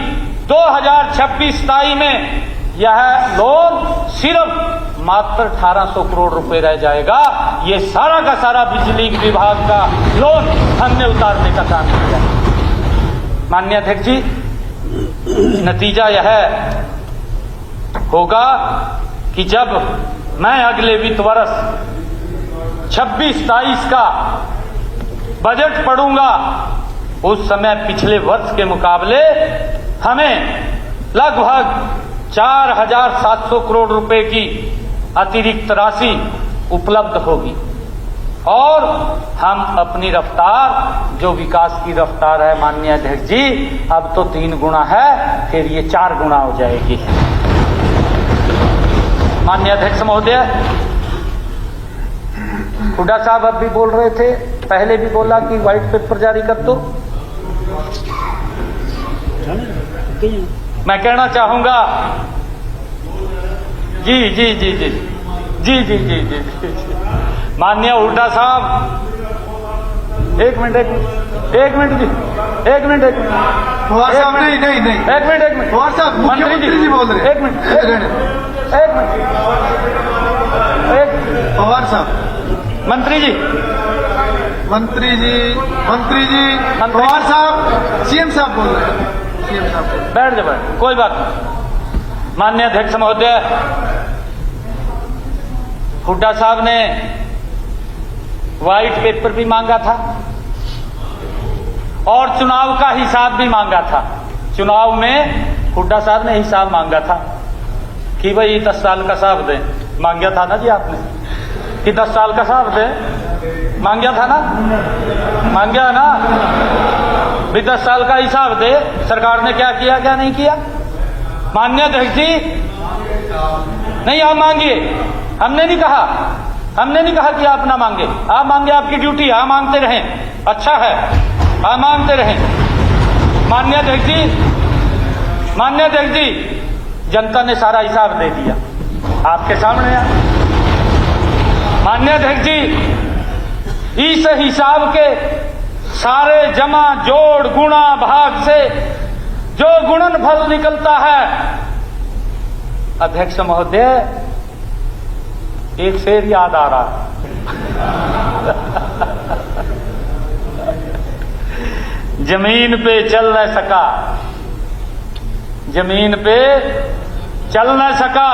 2026-27 में यह लोन सिर्फ मात्र 1,800 करोड़ रुपए रह जाएगा। ये सारा का सारा बिजली विभाग का लोन हमने उतारने का काम किया। माननीय अध्यक्ष जी, नतीजा यह होगा कि जब मैं अगले वित्त वर्ष 26-27 का बजट पढ़ूंगा, उस समय पिछले वर्ष के मुकाबले हमें लगभग 4,700 करोड़ रुपए की अतिरिक्त राशि उपलब्ध होगी और हम अपनी रफ्तार, जो विकास की रफ्तार है माननीय अध्यक्ष जी, अब तो 3 गुना है, फिर ये 4 गुना हो जाएगी। माननीय अध्यक्ष महोदय, हुड्डा साहब अब भी बोल रहे थे, पहले भी बोला कि व्हाइट पेपर जारी कर दो। मैं कहना चाहूंगा जी जी जी जी जी जी जी जी जी माननीय हुड्डा साहब, एक मिनट जी, एक मिनट पवार साहब नहीं नहीं नहीं एक मिनट पवार साहब मुख्यमंत्री जी बोल रहे हैं। एक मिनट पवार साहब मंत्री जी पवार साहब सीएम साहब बोल रहे हैं। सीएम साहब बैठ जाओ, कोई बात नहीं। माननीय अध्यक्ष महोदय, हुड्डा साहब ने व्हाइट पेपर भी मांगा था और चुनाव का हिसाब भी मांगा था। चुनाव में हुड्डा साहब ने हिसाब मांगा था कि भाई 10 साल का हिसाब दें। मांगा था ना जी आपने कि 10 साल का हिसाब दें, मांगा था ना, मांगा ना भी 10 साल का हिसाब दे। सरकार ने क्या किया, क्या नहीं किया? माननीय अध्यक्ष जी, नहीं आप मांगिए, हमने नहीं कहा कि आप ना मांगे। आप मांगे, आपकी ड्यूटी है, आप मांगते रहें, अच्छा है, आप मांगते रहें। माननीय अध्यक्ष जी, जनता ने सारा हिसाब दे दिया, आपके सामने है। माननीय अध्यक्ष जी, इस हिसाब के सारे जमा जोड़ गुणा भाग से जो गुणनफल निकलता है, अध्यक्ष महोदय, एक शेर याद आ रहा है। जमीन पे चल न सका, जमीन पे चल न सका,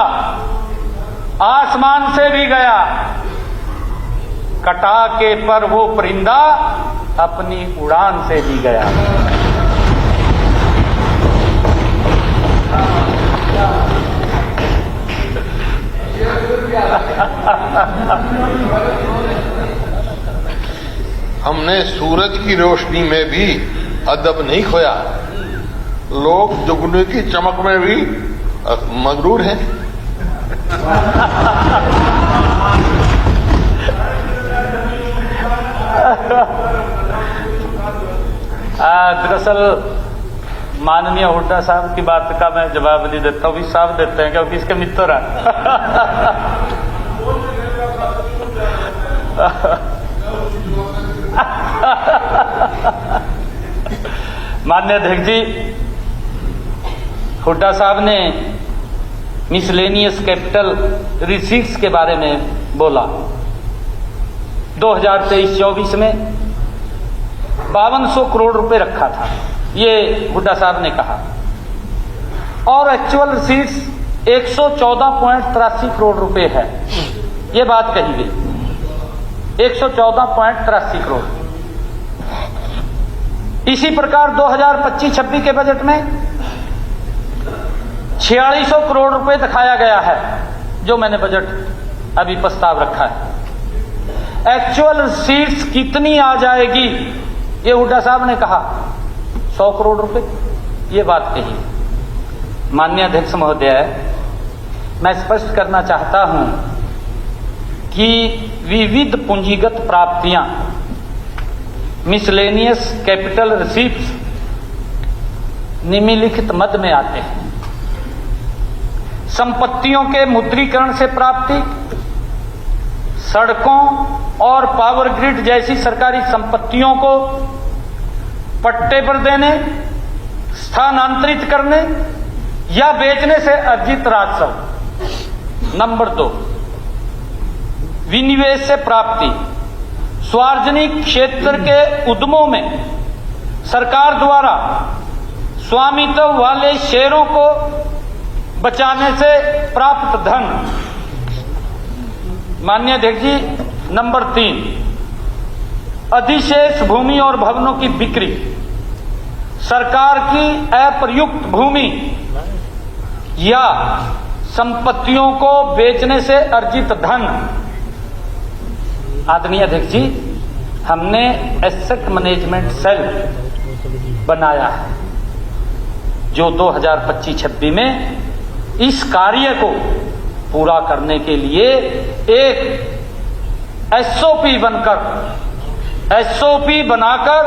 आसमान से भी गया, कटा के पर वो परिंदा अपनी उड़ान से भी गया। हमने सूरज की रोशनी में भी अदब नहीं खोया, लोग जुगनू की चमक में भी मगरूर हैं। दरअसल माननीय हुड्डा साहब की बात का मैं जवाब नहीं देता हूँ, साहब देते हैं क्योंकि इसके मित्र हैं। माननीय अध्यक्ष जी, हुड्डा साहब ने मिसलेनियस कैपिटल रिसीट्स के बारे में बोला। 2023-24 में 5200 करोड़ रुपए रखा था, ये हुड्डा साहब ने कहा, और एक्चुअल रिसीट्स 114.83 करोड़ रुपए है, ये बात कही गई। 114.83 करोड़। इसी प्रकार 2025-26 के बजट में 4600 करोड़ रुपए दिखाया गया है, जो मैंने बजट अभी प्रस्ताव रखा है। एक्चुअल रिसीट्स कितनी आ जाएगी, ये हुड्डा साहब ने कहा 100 करोड़ रुपए, ये बात कही। माननीय अध्यक्ष महोदय, मैं स्पष्ट करना चाहता हूं कि विविध पूंजीगत प्राप्तियां, मिसलेनियस कैपिटल रिसीट्स निम्नलिखित मद में आते हैं। संपत्तियों के मुद्रीकरण से प्राप्ति, सड़कों और पावर ग्रिड जैसी सरकारी संपत्तियों को पट्टे पर देने, स्थानांतरित करने या बेचने से अर्जित राजस्व। नंबर 2, विनिवेश से प्राप्ति, सार्वजनिक क्षेत्र के उद्यमों में सरकार द्वारा स्वामित्व वाले शेयरों को बचाने से प्राप्त धन। माननीय अध्यक्ष जी, नंबर 3, अधिशेष भूमि और भवनों की बिक्री, सरकार की अप्रयुक्त भूमि या संपत्तियों को बेचने से अर्जित धन। आदरणीय अध्यक्ष जी, हमने एसेट मैनेजमेंट सेल बनाया है, जो 2025-26 में इस कार्य को पूरा करने के लिए एक एसओपी बनाकर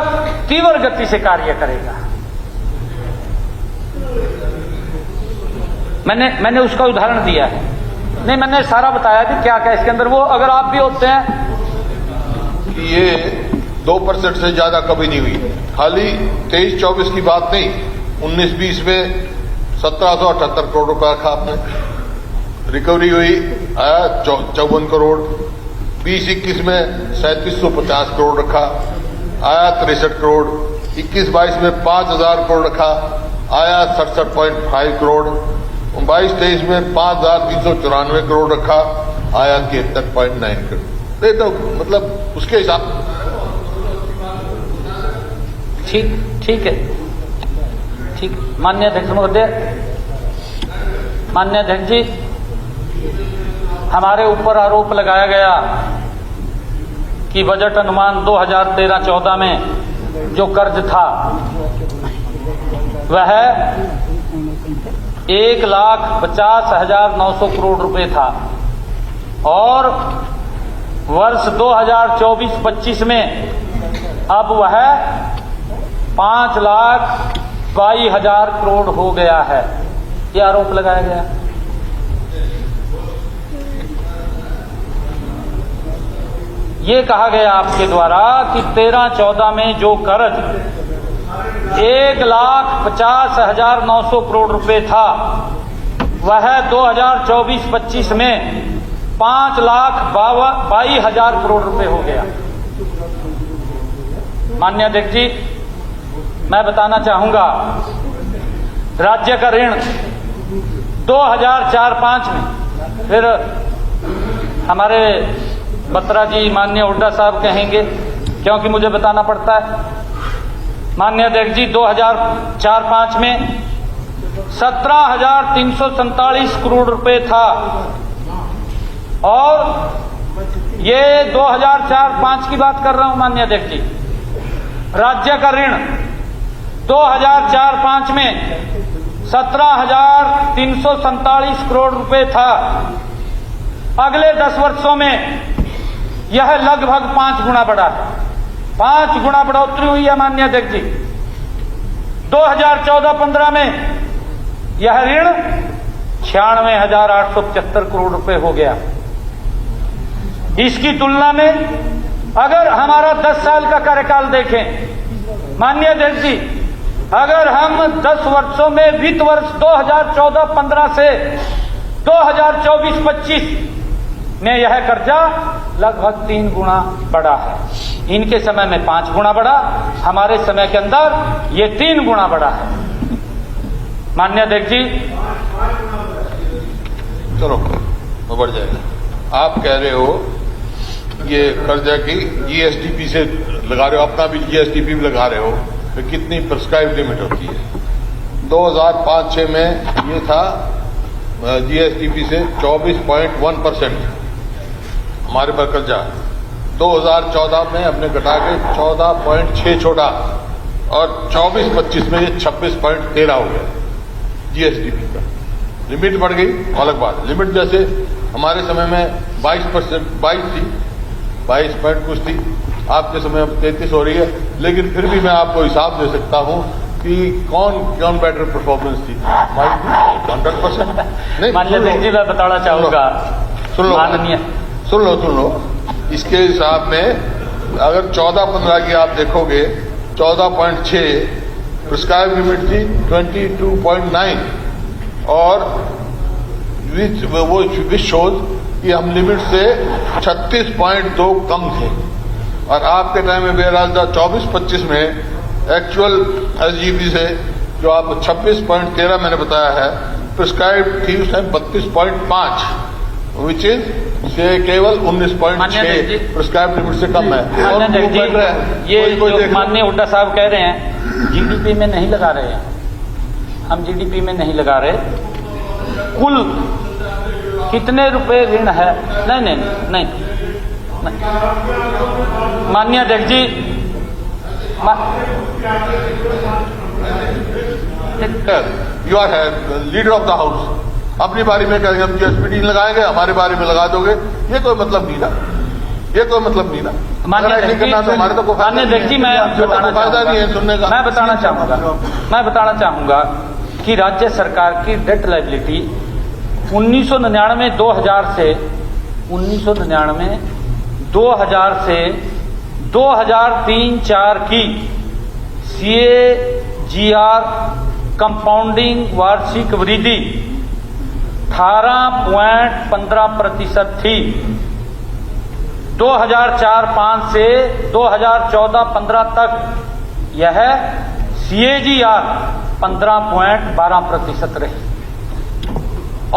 तीव्र गति से कार्य करेगा। मैंने उसका उदाहरण दिया है नहीं, मैंने सारा बताया कि क्या क्या इसके अंदर, वो अगर आप भी होते हैं। ये 2% से ज्यादा कभी नहीं हुई। खाली 23-24 की बात नहीं, 19-20 में 1778 करोड़ रुपया रखा आपने, रिकवरी हुई आया 54 करोड़। 20-21 में 3750 करोड़ रखा, आया 63 करोड़। 21-22 में 5000 करोड़ रखा, आया 67.5 करोड़। 22-23 में 5394 करोड़ रखा, आया 73.9 करोड़। नहीं तो मतलब उसके हिसाब। ठीक है, ठीक। माननीय अध्यक्ष महोदय, माननीय अध्यक्ष जी, हमारे ऊपर आरोप लगाया गया कि बजट अनुमान 2013-14 में जो कर्ज था वह 1,50,900 करोड़ रुपए था, और वर्ष 2024-25 में अब वह 5,22,000 करोड़ हो गया है। यह आरोप लगाया गया। ये कहा गया आपके द्वारा कि 13-14 में जो कर्ज 1,50,900 करोड़ रुपए था वह 2024-25 में 5,22,000 करोड़ रुपए हो गया। माननीय अध्यक्ष जी, मैं बताना चाहूंगा, राज्य का ऋण 2004-05 में, फिर हमारे बत्रा जी माननीय हुड्डा साहब कहेंगे क्योंकि मुझे बताना पड़ता है। माननीय अध्यक्ष जी, 2004-05 में 17,347 करोड़ रुपए था, और ये 2004-05 की बात कर रहा हूं माननीय अध्यक्ष जी। राज्य का ऋण 2004-05 में 17,347 करोड़ रुपए था। अगले 10 वर्षों में यह लगभग 5 गुना बढ़ा है। 5 गुना बढ़ोतरी हुई है माननीय अध्यक्ष जी। 2014-15 में यह ऋण 96,875 करोड़ रुपए हो गया। इसकी तुलना में अगर हमारा 10 साल का कार्यकाल देखें माननीय अध्यक्ष जी, अगर हम 10 वर्षों में वित्त वर्ष 2014-15 से 2024-25 में यह कर्जा लगभग 3 गुना बढ़ा है। इनके समय में 5 गुना बढ़ा, हमारे समय के अंदर ये 3 गुना बढ़ा है। माननीय अध्यक्ष जी, चलो वो बढ़ जाएगा। आप कह रहे हो ये कर्जा की जीएसटीपी से लगा रहे हो, अपना भी जीएसटीपी भी लगा रहे हो, तो कितनी प्रिस्क्राइब लिमिट होती है? 2005-06 में ये था जीएसटीपी से 24.1% हमारे पर कर्जा। 2014 में हमने घटा के 14.6 छोड़ा, और 24-25 में ये 26.13 हो गया जीएसटीपी का। लिमिट बढ़ गई, अलग बात। लिमिट जैसे हमारे समय में 22% 22 थी, 22 पॉइंट कुछ थी, आपके समय अब 33 हो रही है। लेकिन फिर भी मैं आपको हिसाब दे सकता हूं कि कौन बेटर परफॉर्मेंस थी। 100% नहीं। माननीय अध्यक्ष जी, मैं बताना चाहूंगा, सुन लो, माननीय सुन लो। इसके हिसाब में अगर 14-15 की आप देखोगे, 14.6 प्रिस्क्राइब लिमिट थी, 22.9, और विच शोज कि हम लिमिट से 36.2 कम थे। और आपके टाइम में बहरहाल 24-25 में एक्चुअल एसजीपी से जो आप 26.13 मैंने बताया है, प्रिस्क्राइब थी उस टाइम 32.5, विच इज से केवल 19.6 प्रिस्क्राइब लिमिट से कम है। और ये जो माननीय हुड्डा साहब कह रहे हैं जीडीपी में नहीं लगा रहे हैं, हम जीडीपी में नहीं लगा रहे। कुल कितने रुपए ऋण है? नहीं। माननीय अध्यक्ष ji, you are leader of the house, अपनी बारी में कहेंगे हम जीएसपीडी लगाएंगे, हमारे बारे में लगा दोगे, ये कोई मतलब नहीं ना, ये कोई मतलब नहीं ना। माननीय अध्यक्ष जी, मैं फायदा नहीं है सुनने का। मैं बताना चाहूंगा कि राज्य सरकार की डेट लायबिलिटी 1999 2000 से 2003-4 की CAGR कंपाउंडिंग वार्षिक वृद्धि 18.15% थी। 2004-5 से 2014-15 तक यह CAGR 15.12% रही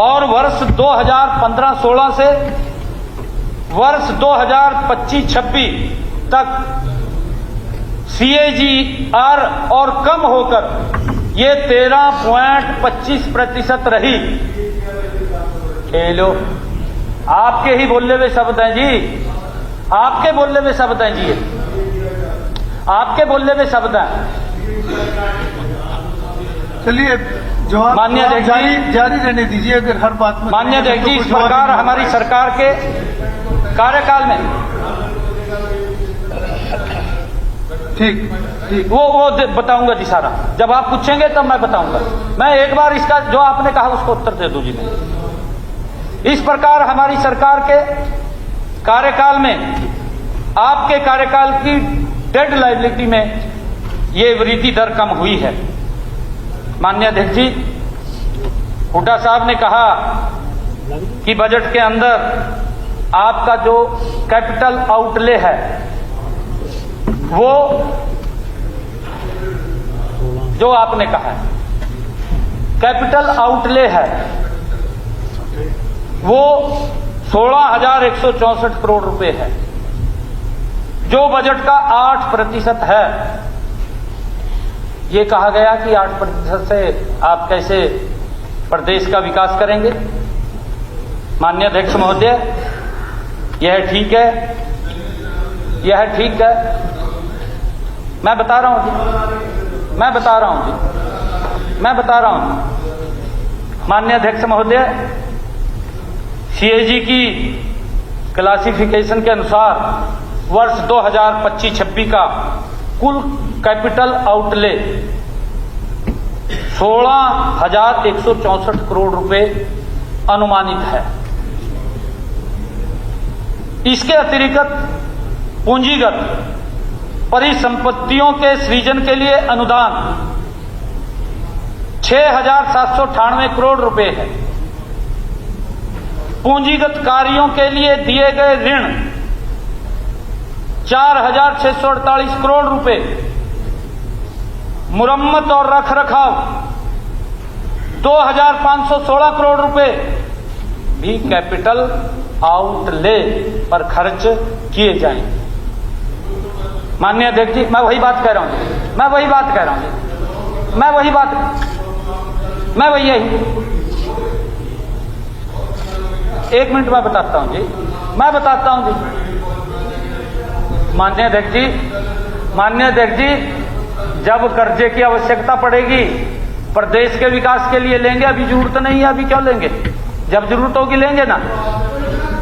और वर्ष 2015-16 से वर्ष 2025-26 तक CAGR और कम होकर ये 13.25% रही। लो आपके ही बोले हुए शब्द हैं जी, आपके बोले हुए शब्द हैं जी, आपके बोले हुए शब्द हैं। चलिए जवाब मान्य अध्यक्ष जी, जारी रहने दीजिए। अगर हर बात में मान्य अध्यक्ष जी, इस प्रकार हमारी सरकार के कार्यकाल में ठीक वो बताऊंगा जी सारा। जब आप पूछेंगे तब मैं बताऊंगा। मैं एक बार इसका जो आपने कहा उसको उत्तर दे दूं जी। मैं इस प्रकार हमारी सरकार के कार्यकाल में आपके कार्यकाल की डेड लायबिलिटी में ये वृद्धि दर कम हुई है। माननीय अध्यक्ष जी, हुड्डा साहब ने कहा कि बजट के अंदर आपका जो कैपिटल आउटले है वो जो आपने कहा है कैपिटल आउटले है वो 16,164 करोड़ रुपए है, जो बजट का 8% है। ये कहा गया कि 8% से आप कैसे प्रदेश का विकास करेंगे। माननीय अध्यक्ष महोदय, यह ठीक है, यह ठीक है। मैं बता रहा हूं जी, मैं बता रहा हूं जी, मैं बता रहा हूं। माननीय अध्यक्ष महोदय, CAG की क्लासिफिकेशन के अनुसार वर्ष 2025-26 का कुल कैपिटल आउटले 16,164 करोड़ रुपए अनुमानित है। इसके अतिरिक्त पूंजीगत परिसंपत्तियों के सृजन के लिए अनुदान 6,798 करोड़ रुपए है। पूंजीगत कार्यों के लिए दिए गए ऋण 4,648 करोड़ रुपए, मुरम्मत और रखरखाव 2,516 करोड़ रुपए भी कैपिटल आउटले पर खर्च किए जाएंगे। माननीय अध्यक्ष जी, मैं वही बात कह रहा हूं, मैं वही बात कह रहा हूं, मैं वही बात, मैं वही यही। एक मिनट मैं बताता हूं जी, मैं बताता हूं जी। माननीय अध्यक्ष जी, माननीय अध्यक्ष जी, जब कर्जे की आवश्यकता पड़ेगी प्रदेश के विकास के लिए लेंगे। अभी जरूरत नहीं है, अभी क्यों लेंगे? जब जरूरत होगी लेंगे ना,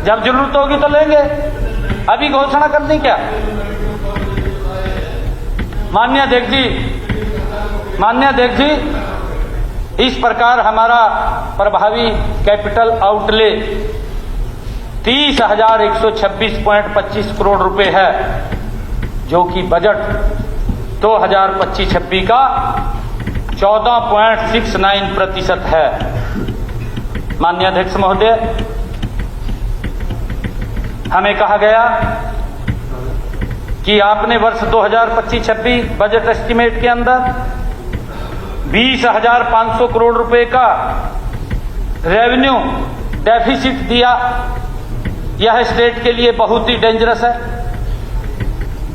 जब जरूरत होगी तो लेंगे। अभी घोषणा करनी क्या? माननीय अध्यक्ष जी, माननीय अध्यक्ष जी, इस प्रकार हमारा प्रभावी कैपिटल आउटले 30,126.25 करोड़ रुपए है, जो कि बजट 2025-26 का 14.69% है। माननीय अध्यक्ष महोदय, हमें कहा गया कि आपने वर्ष 2025-26 बजट एस्टीमेट के अंदर 20,500 करोड़ रुपए का रेवेन्यू डेफिसिट दिया। यह स्टेट के लिए बहुत ही डेंजरस है।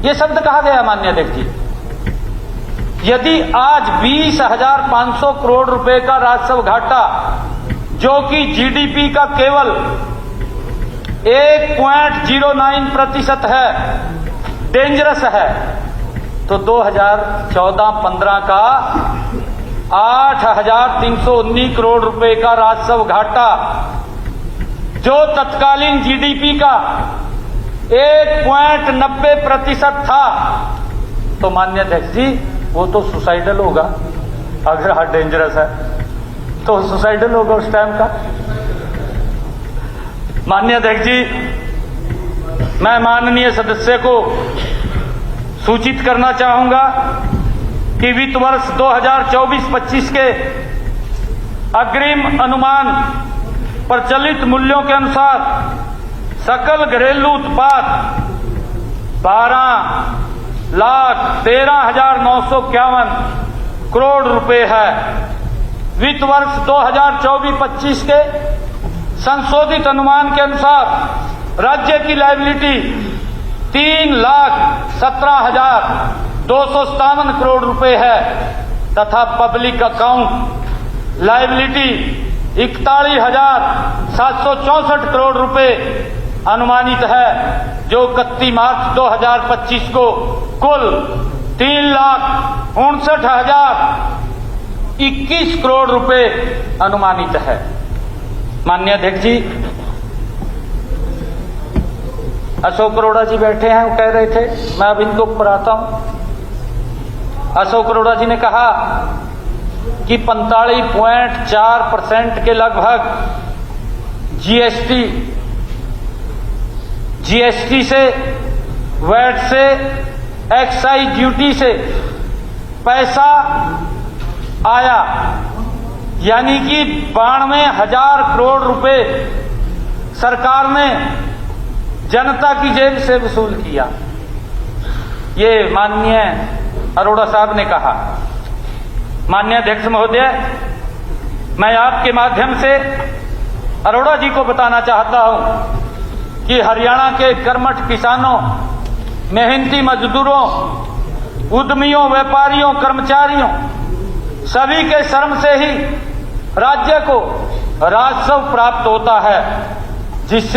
यह शब्द कहा गया। माननीय अध्यक्ष जी, यदि आज 20,500 करोड़ रुपए का राजस्व घाटा, जो कि जीडीपी का केवल 1.09% है, डेंजरस है, तो 2014-15 का 8,319 करोड़ रुपए का राजस्व घाटा, जो तत्कालीन जीडीपी का 1.90% था, तो माननीय अध्यक्ष जी वो तो सुसाइडल होगा। अगर हार्ट डेंजरस है तो सुसाइडल होगा उस टाइम का। माननीय अध्यक्ष जी, मैं माननीय सदस्य को सूचित करना चाहूंगा कि वित्त वर्ष 2024-25 के अग्रिम अनुमान प्रचलित मूल्यों के अनुसार सकल घरेलू उत्पाद 12,13,951 करोड़ रुपए है। वित्त वर्ष 2024-25 के संशोधित अनुमान के अनुसार राज्य की लायबिलिटी 3,17,257 करोड़ रुपए है तथा पब्लिक अकाउंट लायबिलिटी 41,764 करोड़ रुपए अनुमानित है, जो 31 मार्च 2025 को कुल 3,59,021 करोड़ रुपए अनुमानित है। माननीय अध्यक्ष जी, अशोक अरोड़ा जी बैठे हैं, वो कह रहे थे, मैं अब इनको पढ़ाता हूं। अशोक अरोड़ा जी ने कहा कि 45.4% के लगभग जीएसटी से, वैट से, एक्साइज ड्यूटी से पैसा आया, यानी कि 92,000 करोड़ रुपए सरकार ने जनता की जेब से वसूल किया। ये माननीय अरोड़ा साहब ने कहा। माननीय अध्यक्ष महोदय, मैं आपके माध्यम से अरोड़ा जी को बताना चाहता हूं कि हरियाणा के कर्मठ किसानों, मेहनती मजदूरों, उद्यमियों, व्यापारियों, कर्मचारियों सभी के श्रम से ही राज्य को राजस्व प्राप्त होता है, जिससे